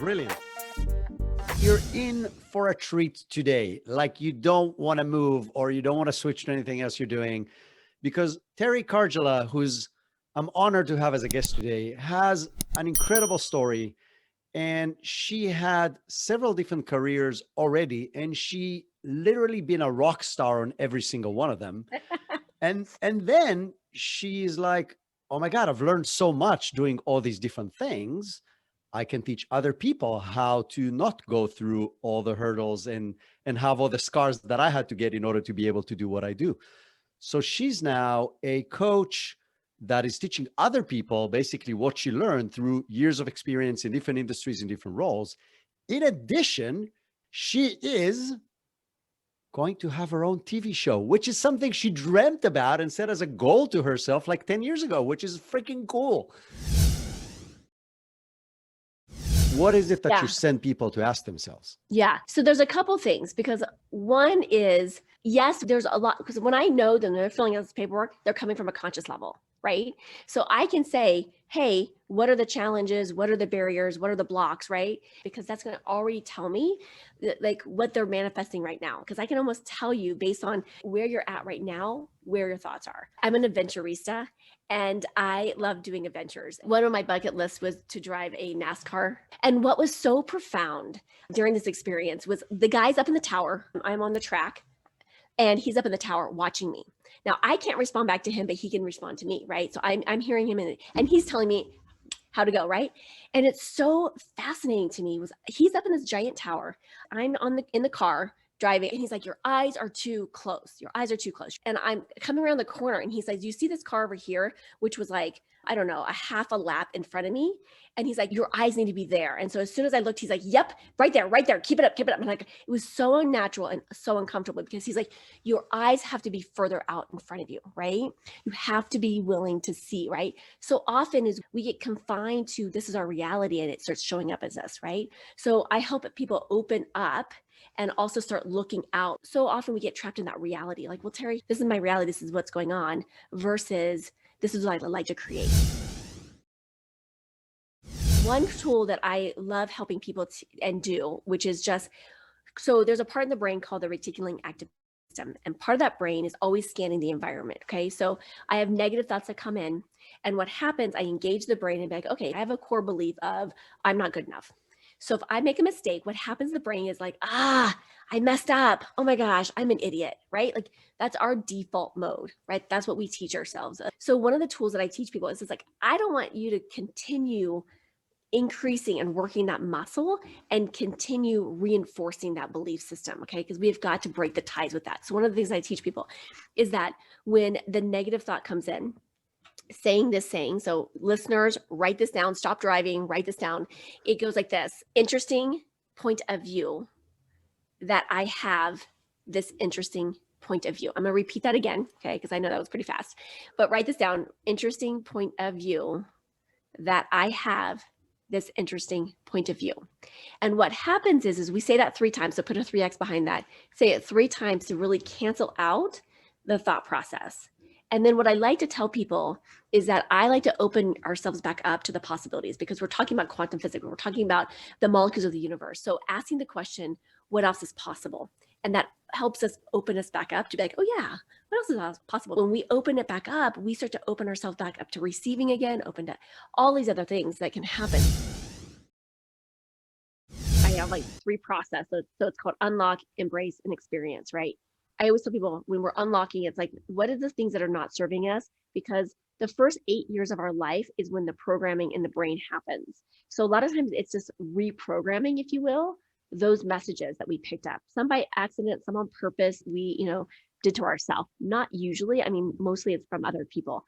Brilliant. You're in for a treat today. Like you don't want to move or you don't want to switch to anything else you're doing because Terri Karjala, who's I'm honored to have as a guest today, has an incredible story. And she had several different careers already, and she literally been a rock star on every single one of them. And then she's like, oh my God, I've learned so much doing all these different things. I can teach other people how to not go through all the hurdles and have all the scars that I had to get in order to be able to do what I do. So she's now a coach that is teaching other people basically what she learned through years of experience in different industries and different roles. In addition, she is going to have her own TV show, which is something she dreamt about and set as a goal to herself like 10 years ago, which is freaking cool. What is it that you send people to ask themselves? Yeah. So there's a couple things, because one is, yes, there's a lot, because when I know them, they're filling out this paperwork, they're coming from a conscious level, right? So I can say, hey, what are the challenges? What are the barriers? What are the blocks, right? Because that's going to already tell me like what they're manifesting right now. Because I can almost tell you based on where you're at right now, where your thoughts are. I'm an adventurista and I love doing adventures. One of my bucket lists was to drive a NASCAR. And what was so profound during this experience was the guy's up in the tower. I'm on the track and he's up in the tower watching me. Now I can't respond back to him, but he can respond to me, right? So I'm hearing him and he's telling me how to go, right? And it's so fascinating to me was he's up in this giant tower. I'm in the car driving and he's like, your eyes are too close. Your eyes are too close. And I'm coming around the corner and he says, you see this car over here, which was like, I don't know, a half a lap in front of me. And he's like, your eyes need to be there. And so as soon as I looked, he's like, yep, right there, right there. Keep it up, keep it up. And like, it was so unnatural and so uncomfortable because he's like, your eyes have to be further out in front of you, right? You have to be willing to see, right? So often is we get confined to this is our reality and it starts showing up as this, right? So I hope that people open up and also start looking out. So often we get trapped in that reality. Like, well, Terri, this is my reality. This is what's going on versus this is what I like to create. One tool that I love helping people do, which is just, so there's a part in the brain called the ridiculing activism. And part of that brain is always scanning the environment. Okay. So I have negative thoughts that come in. And what happens, I engage the brain and be like, okay, I have a core belief of I'm not good enough. So if I make a mistake, what happens, the brain is like, I messed up. Oh my gosh, I'm an idiot, right? Like that's our default mode, right? That's what we teach ourselves. So one of the tools that I teach people is it's like, I don't want you to continue increasing and working that muscle and continue reinforcing that belief system, okay? Because we've got to break the ties with that. So one of the things I teach people is that when the negative thought comes in, saying this saying, so listeners, write this down, stop driving, write this down. It goes like this: interesting point of view that I have this interesting point of view. I'm going to repeat that again, okay? Because I know that was pretty fast, but write this down: interesting point of view that I have this interesting point of view. And what happens is we say that 3 times. So put a 3X behind that. Say it 3 times to really cancel out the thought process. And then what I like to tell people is that I like to open ourselves back up to the possibilities, because we're talking about quantum physics. We're talking about the molecules of the universe. So asking the question, what else is possible? And that helps us open us back up to be like, oh yeah, what else is possible? When we open it back up, we start to open ourselves back up to receiving again, open to all these other things that can happen. I have like 3 processes. So it's called unlock, embrace, and experience, right? I always tell people when we're unlocking, it's like, what are the things that are not serving us? Because the first 8 years of our life is when the programming in the brain happens. So a lot of times it's just reprogramming, if you will, those messages that we picked up, some by accident, some on purpose, we, did to ourselves. Not usually. I mean, mostly it's from other people.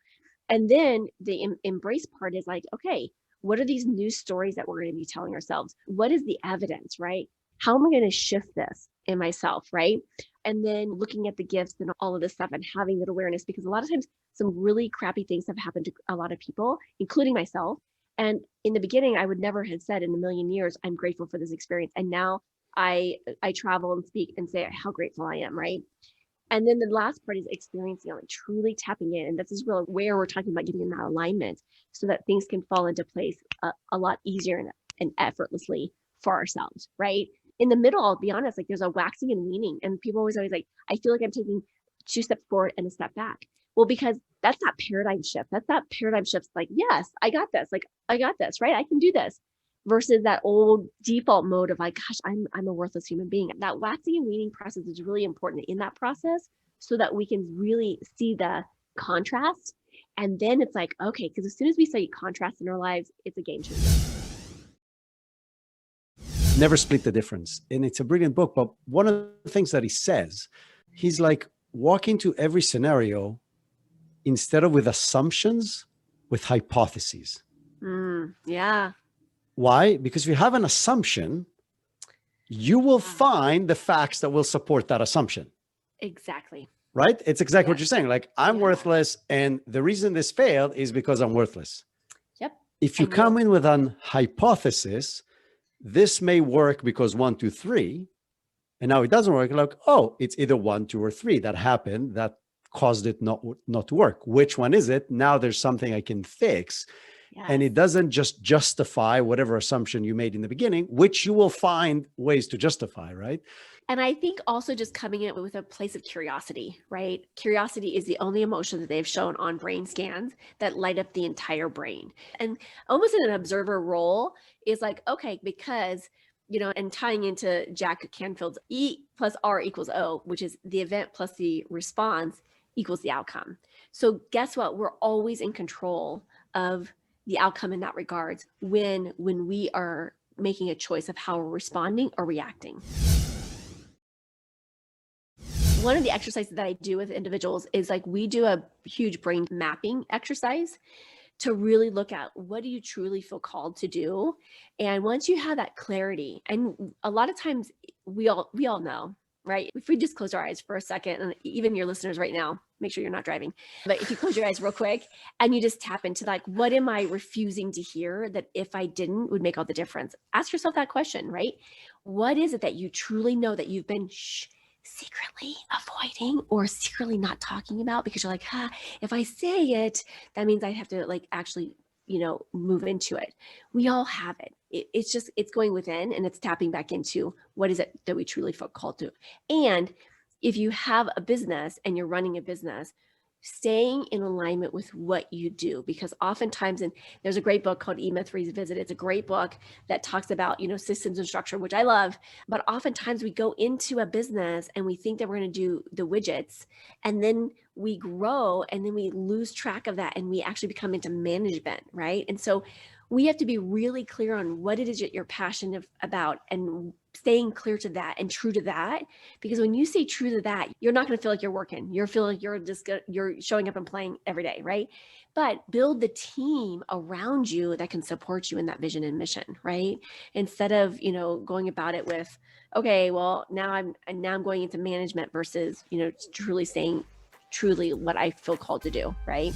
And then the embrace part is like, okay, what are these new stories that we're going to be telling ourselves? What is the evidence, right? How am I going to shift this in myself, right? And then looking at the gifts and all of this stuff and having that awareness, because a lot of times some really crappy things have happened to a lot of people, including myself. And in the beginning, I would never have said in a million years, I'm grateful for this experience. And now I travel and speak and say how grateful I am, right? And then the last part is experiencing, like truly tapping in. And this is really where we're talking about getting in that alignment so that things can fall into place a lot easier and effortlessly for ourselves, right? In the middle, I'll be honest, like there's a waxing and weaning, and people always like, I feel like I'm taking 2 steps forward and a step back. Well, because that's that paradigm shift. That's that paradigm shift. Like, yes, I got this. Like, I got this, right? I can do this. Versus that old default mode of like, gosh, I'm a worthless human being. That waxing and weaning process is really important in that process so that we can really see the contrast. And then it's like, okay, because as soon as we see contrast in our lives, it's a game changer. Never split the difference. And it's a brilliant book. But one of the things that he says, he's like, walk into every scenario instead of with assumptions, with hypotheses. Yeah. Why? Because if you have an assumption, you will find the facts that will support that assumption. Exactly. Right? It's exactly what you're saying. Like, I'm Yeah. worthless, and the reason this failed is because I'm worthless. Yep. If you And come in with an hypothesis, this may work because 1, 2, 3, and now it doesn't work. Like, oh, it's either 1, 2, or 3 that happened that caused it not to work. Which one is it? Now there's something I can fix. Yes. And it doesn't just justify whatever assumption you made in the beginning, which you will find ways to justify, right? And I think also just coming in with a place of curiosity, right? Curiosity is the only emotion that they've shown on brain scans that light up the entire brain. And almost in an observer role is like, okay, because, and tying into Jack Canfield's E plus R equals O, which is the event plus the response equals the outcome. So guess what? We're always in control of the outcome in that regards when we are making a choice of how we're responding or reacting. One of the exercises that I do with individuals is like we do a huge brain mapping exercise to really look at what do you truly feel called to do. And once you have that clarity, and a lot of times we all know, right? If we just close our eyes for a second, and even your listeners right now, make sure you're not driving, but if you close your eyes real quick and you just tap into like, what am I refusing to hear that if I didn't would make all the difference? Ask yourself that question, right? What is it that you truly know that you've been secretly avoiding or secretly not talking about because you're like, if I say it, that means I have to like actually, move into it. We all have it. It's going within and it's tapping back into what is it that we truly feel called to. And if you have a business and you're running a business, staying in alignment with what you do, because oftentimes, and there's a great book called E-Myth Revisited. It's a great book that talks about, systems and structure, which I love, but oftentimes we go into a business and we think that we're going to do the widgets and then we grow and then we lose track of that and we actually become into management, right? And so we have to be really clear on what it is that you're passionate about and staying clear to that and true to that. Because when you say true to that, you're not going to feel like you're working. You're feeling like you're showing up and playing every day, right? But build the team around you that can support you in that vision and mission, right? Instead of, going about it with, okay, well, now I'm going into management versus, truly saying truly what I feel called to do, right?